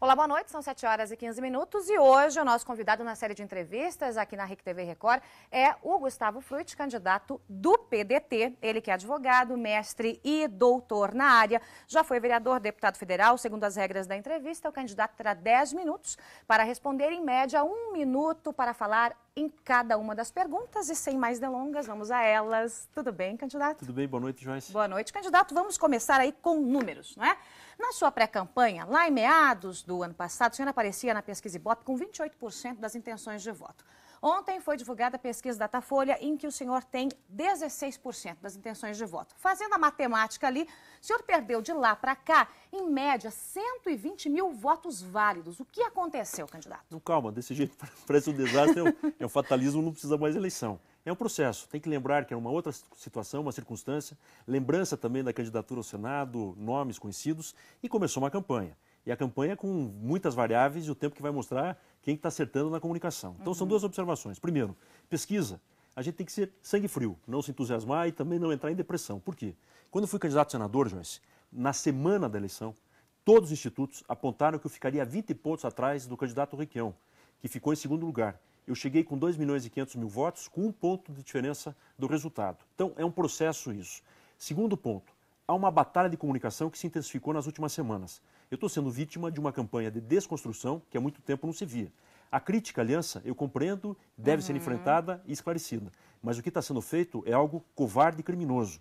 Olá, boa noite, são 7h15 e hoje o nosso convidado na série de entrevistas aqui na RIC TV Record é o Gustavo Frutti, candidato do PDT, ele que é advogado, mestre e doutor na área, já foi vereador, deputado federal. Segundo as regras da entrevista, o candidato terá 10 minutos para responder, em média 1 minuto para falar em cada uma das perguntas e sem mais delongas, vamos a elas. Tudo bem, candidato? Tudo bem, boa noite, Joyce. Boa noite, candidato. Vamos começar aí com números, não é? Na sua pré-campanha, lá em meados do ano passado, o senhor aparecia na pesquisa Ibope com 28% das intenções de voto. Ontem foi divulgada a pesquisa Datafolha, em que o senhor tem 16% das intenções de voto. Fazendo a matemática ali, o senhor perdeu de lá para cá, em média, 120 mil votos válidos. O que aconteceu, candidato? Não, calma, desse jeito parece um desastre, é um fatalismo, não precisa mais eleição. É um processo, tem que lembrar que é uma outra situação, uma circunstância, lembrança também da candidatura ao Senado, nomes conhecidos, e começou uma campanha. E a campanha com muitas variáveis e o tempo que vai mostrar quem está acertando na comunicação. Então são duas observações. Primeiro, pesquisa. A gente tem que ser sangue frio, não se entusiasmar e também não entrar em depressão. Por quê? Quando eu fui candidato a senador, Joyce, na semana da eleição, todos os institutos apontaram que eu ficaria 20 pontos atrás do candidato Requião, que ficou em segundo lugar. Eu cheguei com 2.500.000 votos, com 1 ponto de diferença do resultado. Então, é um processo isso. Segundo ponto, há uma batalha de comunicação que se intensificou nas últimas semanas. Eu estou sendo vítima de uma campanha de desconstrução que há muito tempo não se via. A crítica à aliança, eu compreendo, deve ser enfrentada e esclarecida. Mas o que está sendo feito é algo covarde e criminoso.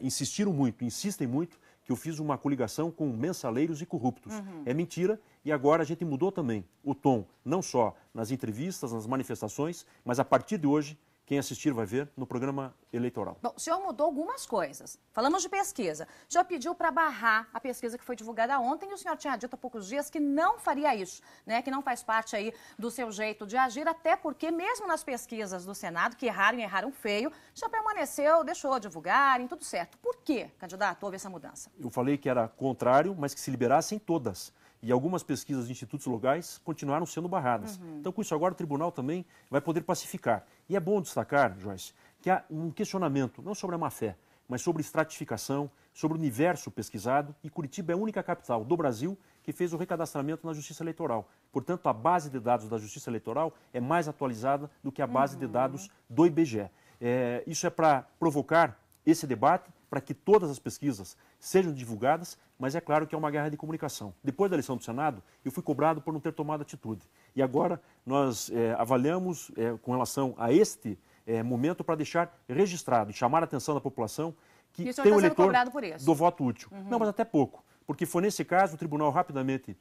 Insistem muito, que eu fiz uma coligação com mensaleiros e corruptos. É mentira, e agora a gente mudou também o tom, não só nas entrevistas, nas manifestações, mas a partir de hoje, quem assistir vai ver no programa eleitoral. Bom, o senhor mudou algumas coisas. Falamos de pesquisa. O senhor pediu para barrar a pesquisa que foi divulgada ontem e o senhor tinha dito há poucos dias que não faria isso, né? Que não faz parte aí do seu jeito de agir, até porque mesmo nas pesquisas do Senado, que erraram feio, já permaneceu, deixou divulgarem, tudo certo. Por que, candidato, houve essa mudança? Eu falei que era contrário, mas que se liberassem todas. E algumas pesquisas de institutos locais continuaram sendo barradas. Então, com isso agora, o tribunal também vai poder pacificar. E é bom destacar, Joyce, que há um questionamento, não sobre a má-fé, mas sobre estratificação, sobre o universo pesquisado, e Curitiba é a única capital do Brasil que fez o recadastramento na Justiça Eleitoral. Portanto, a base de dados da Justiça Eleitoral é mais atualizada do que a base de dados do IBGE. Isso é para provocar esse debate, para que todas as pesquisas sejam divulgadas, mas é claro que é uma guerra de comunicação. Depois da eleição do Senado, eu fui cobrado por não ter tomado atitude. E agora nós avaliamos com relação a este momento para deixar registrado e chamar a atenção da população que tem o eleitor do voto útil. Não, mas até pouco, porque foi nesse caso, o tribunal rapidamente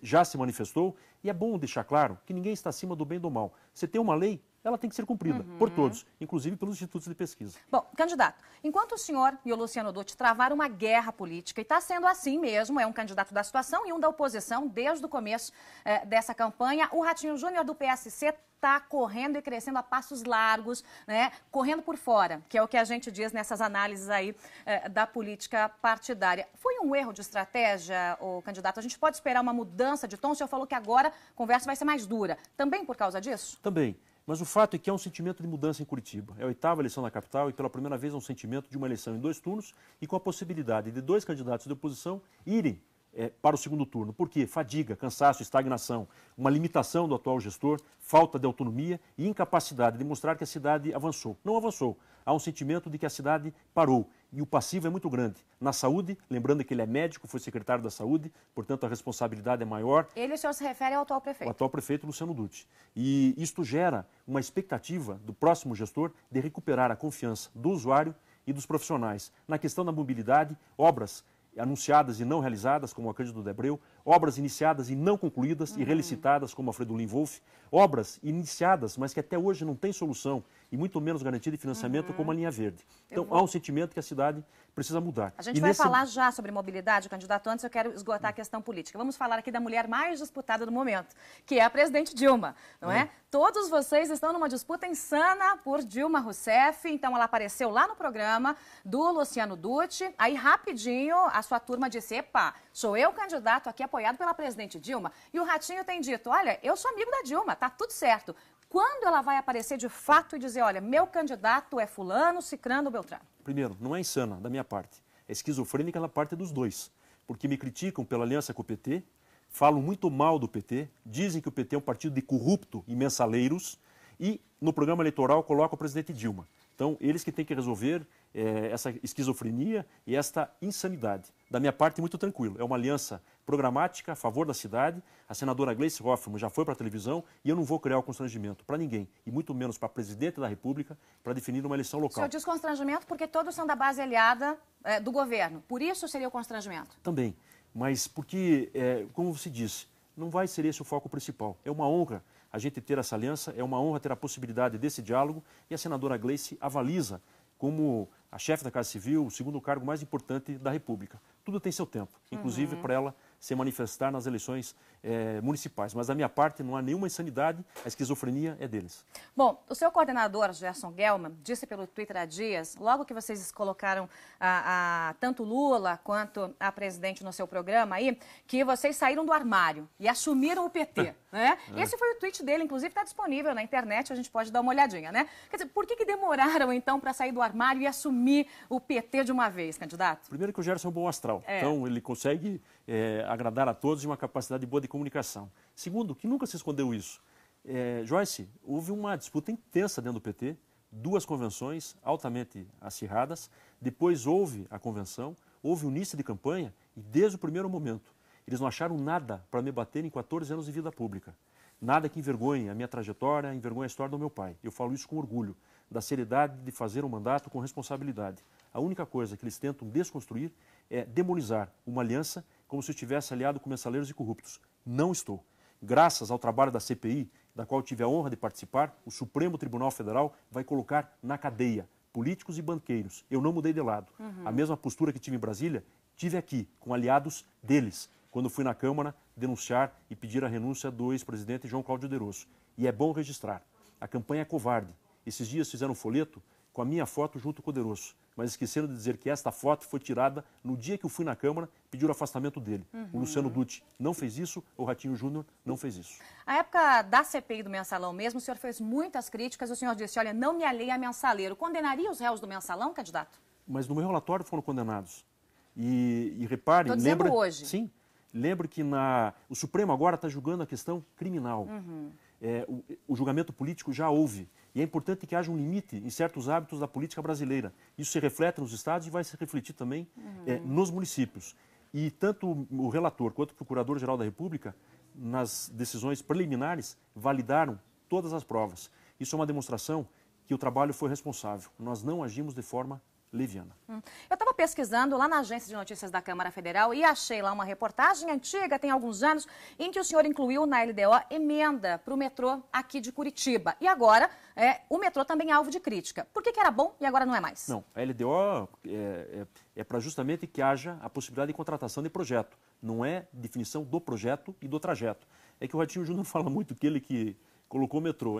já se manifestou, e é bom deixar claro que ninguém está acima do bem e do mal. Você tem uma lei, ela tem que ser cumprida por todos, inclusive pelos institutos de pesquisa. Bom, candidato, enquanto o senhor e o Luciano Dutti travaram uma guerra política, e está sendo assim mesmo, é um candidato da situação e um da oposição desde o começo dessa campanha, o Ratinho Júnior do PSC está correndo e crescendo a passos largos, né? Correndo por fora, que é o que a gente diz nessas análises aí da política partidária. Foi um erro de estratégia, o candidato? A gente pode esperar uma mudança de tom? O senhor falou que agora a conversa vai ser mais dura. Também por causa disso? Também. Mas o fato é que há um sentimento de mudança em Curitiba. É a 8ª eleição na capital e pela primeira vez há um sentimento de uma eleição em 2 turnos e com a possibilidade de 2 candidatos de oposição irem para o segundo turno. Por quê? Fadiga, cansaço, estagnação, uma limitação do atual gestor, falta de autonomia e incapacidade de mostrar que a cidade avançou. Não avançou. Há um sentimento de que a cidade parou. E o passivo é muito grande. Na saúde, lembrando que ele é médico, foi secretário da saúde, portanto a responsabilidade é maior. Ele, o senhor se refere ao atual prefeito? O atual prefeito, Luciano Dutti. E isto gera uma expectativa do próximo gestor de recuperar a confiança do usuário e dos profissionais. Na questão da mobilidade, obras anunciadas e não realizadas, como a Cândido de Abreu, obras iniciadas e não concluídas e relicitadas, como a Fredolin Wolff, obras iniciadas, mas que até hoje não tem solução e muito menos garantia de financiamento, como a linha verde. Então, há um sentimento que a cidade precisa mudar. A gente vai falar já sobre mobilidade, candidato. Antes eu quero esgotar a questão política. Vamos falar aqui da mulher mais disputada do momento, que é a presidente Dilma, não é? Todos vocês estão numa disputa insana por Dilma Rousseff, então ela apareceu lá no programa do Luciano Dutti, aí rapidinho a sua turma disse, epa, sou eu candidato aqui apoiado pela presidente Dilma, e o Ratinho tem dito, olha, eu sou amigo da Dilma, tá tudo certo. Quando ela vai aparecer de fato e dizer, olha, meu candidato é fulano, cicrano, beltrano? Primeiro, não é insana da minha parte, é esquizofrênica da parte dos dois, porque me criticam pela aliança com o PT, falam muito mal do PT, dizem que o PT é um partido de corrupto e mensaleiros e no programa eleitoral colocam o presidente Dilma. Então, eles que têm que resolver essa esquizofrenia e esta insanidade. Da minha parte, muito tranquilo. É uma aliança programática a favor da cidade. A senadora Gleice Hoffmann já foi para a televisão e eu não vou criar o constrangimento para ninguém, e muito menos para a presidente da República, para definir uma eleição local. O senhor diz constrangimento porque todos são da base aliada do governo. Por isso seria o constrangimento? Também. Mas porque, como você disse, não vai ser esse o foco principal. É uma honra a gente ter essa aliança, é uma honra ter a possibilidade desse diálogo e a senadora Gleice avaliza como a chefe da Casa Civil, o segundo cargo mais importante da República. Tudo tem seu tempo, inclusive para ela se manifestar nas eleições municipais. Mas da minha parte não há nenhuma insanidade, a esquizofrenia é deles. Bom, o seu coordenador, Gerson Gelman, disse pelo Twitter há dias, logo que vocês colocaram tanto Lula quanto a presidente no seu programa aí, que vocês saíram do armário e assumiram o PT, né? Esse foi o tweet dele, inclusive está disponível na internet, a gente pode dar uma olhadinha, né? Quer dizer, por que demoraram então para sair do armário e assumir o PT de uma vez, candidato? Primeiro que o Gerson é um bom astral, então ele consegue agradar a todos e uma capacidade boa de comunicação. Segundo, que nunca se escondeu isso. Joyce, houve uma disputa intensa dentro do PT, 2 convenções altamente acirradas, depois houve a convenção, houve o início de campanha e desde o primeiro momento eles não acharam nada para me bater em 14 anos de vida pública. Nada que envergonhe a minha trajetória, envergonhe a história do meu pai. Eu falo isso com orgulho, da seriedade de fazer um mandato com responsabilidade. A única coisa que eles tentam desconstruir é demonizar uma aliança como se eu estivesse aliado com mensaleiros e corruptos. Não estou. Graças ao trabalho da CPI, da qual tive a honra de participar, o Supremo Tribunal Federal vai colocar na cadeia políticos e banqueiros. Eu não mudei de lado. A mesma postura que tive em Brasília, tive aqui, com aliados deles, quando fui na Câmara denunciar e pedir a renúncia do ex-presidente João Cláudio De Rosso. E é bom registrar. A campanha é covarde. Esses dias fizeram um folheto com a minha foto junto com o De Rosso, mas esqueceram de dizer que esta foto foi tirada no dia que eu fui na Câmara pedir o afastamento dele. O Luciano Dutti não fez isso, o Ratinho Júnior não fez isso. A época da CPI do Mensalão mesmo, o senhor fez muitas críticas, o senhor disse, olha, não me alheie a mensaleiro. Condenaria os réus do Mensalão, candidato? Mas no meu relatório foram condenados. E repare... Estou dizendo hoje. Sim, lembre que o Supremo agora está julgando a questão criminal. O julgamento político já houve. E é importante que haja um limite em certos hábitos da política brasileira. Isso se reflete nos estados e vai se refletir também nos municípios. E tanto o relator quanto o Procurador-Geral da República, nas decisões preliminares, validaram todas as provas. Isso é uma demonstração que o trabalho foi responsável. Nós não agimos de forma leviana. Eu estava pesquisando lá na Agência de Notícias da Câmara Federal e achei lá uma reportagem antiga, tem alguns anos, em que o senhor incluiu na LDO emenda para o metrô aqui de Curitiba. E agora, o metrô também é alvo de crítica. Por que era bom e agora não é mais? Não, a LDO é para justamente que haja a possibilidade de contratação de projeto. Não é definição do projeto e do trajeto. É que o Ratinho Júnior fala muito que ele que colocou o metrô.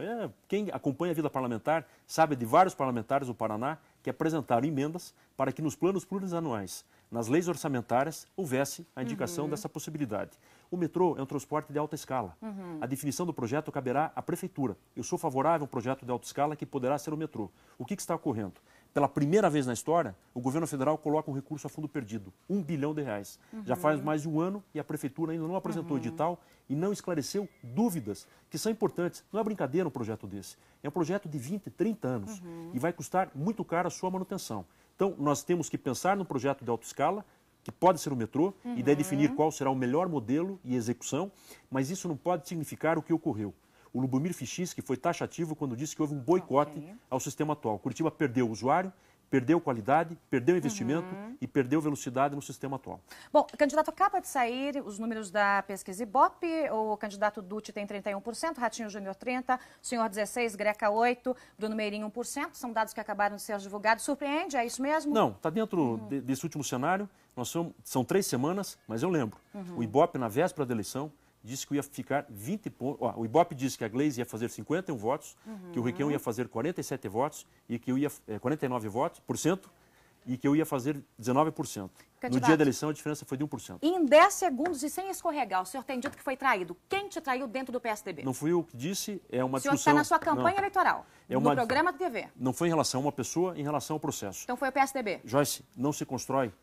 Quem acompanha a vida parlamentar sabe de vários parlamentares do Paraná que apresentaram emendas para que nos planos plurianuais, nas leis orçamentárias, houvesse a indicação dessa possibilidade. O metrô é um transporte de alta escala. A definição do projeto caberá à prefeitura. Eu sou favorável a um projeto de alta escala que poderá ser o metrô. O que está ocorrendo? Pela primeira vez na história, o governo federal coloca um recurso a fundo perdido, R$1 bilhão. Já faz mais de um ano e a prefeitura ainda não apresentou o edital e não esclareceu dúvidas que são importantes. Não é brincadeira um projeto desse. É um projeto de 20, 30 anos e vai custar muito caro a sua manutenção. Então, nós temos que pensar num projeto de alta escala, que pode ser o metrô, e daí definir qual será o melhor modelo e execução, mas isso não pode significar o que ocorreu. O Lubomir Fichis, que foi taxativo quando disse que houve um boicote ao sistema atual. Curitiba perdeu o usuário, perdeu qualidade, perdeu investimento e perdeu velocidade no sistema atual. Bom, candidato, acaba de sair os números da pesquisa Ibope. O candidato Dutti tem 31%, Ratinho Júnior 30%, o senhor 16%, Greca 8%, Bruno Meirinho 1%. São dados que acabaram de ser divulgados. Surpreende? É isso mesmo? Não, está dentro desse último cenário. São 3 semanas, mas eu lembro. O Ibope, na véspera da eleição, disse que ia ficar 20 pontos. O Ibope disse que a Gleice ia fazer 51 votos, que o Requião ia fazer 47 votos, e que eu ia 49 votos, e que eu ia fazer 19%. No dia da eleição, a diferença foi de 1%. E em 10 segundos e sem escorregar, o senhor tem dito que foi traído. Quem te traiu dentro do PSDB? Não fui eu que disse, é uma discussão... O senhor está na sua campanha eleitoral, no programa de TV. Não foi em relação a uma pessoa, em relação ao processo. Então foi o PSDB? Joyce, não se constrói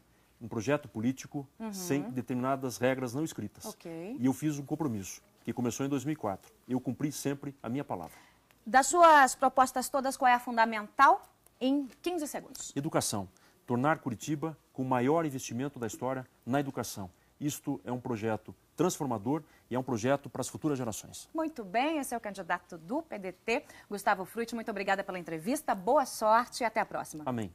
um projeto político sem determinadas regras não escritas. Ok. E eu fiz um compromisso, que começou em 2004. Eu cumpri sempre a minha palavra. Das suas propostas todas, qual é a fundamental? Em 15 segundos. Educação. Tornar Curitiba com o maior investimento da história na educação. Isto é um projeto transformador e é um projeto para as futuras gerações. Muito bem, esse é o candidato do PDT, Gustavo Frutti. Muito obrigada pela entrevista, boa sorte e até a próxima. Amém.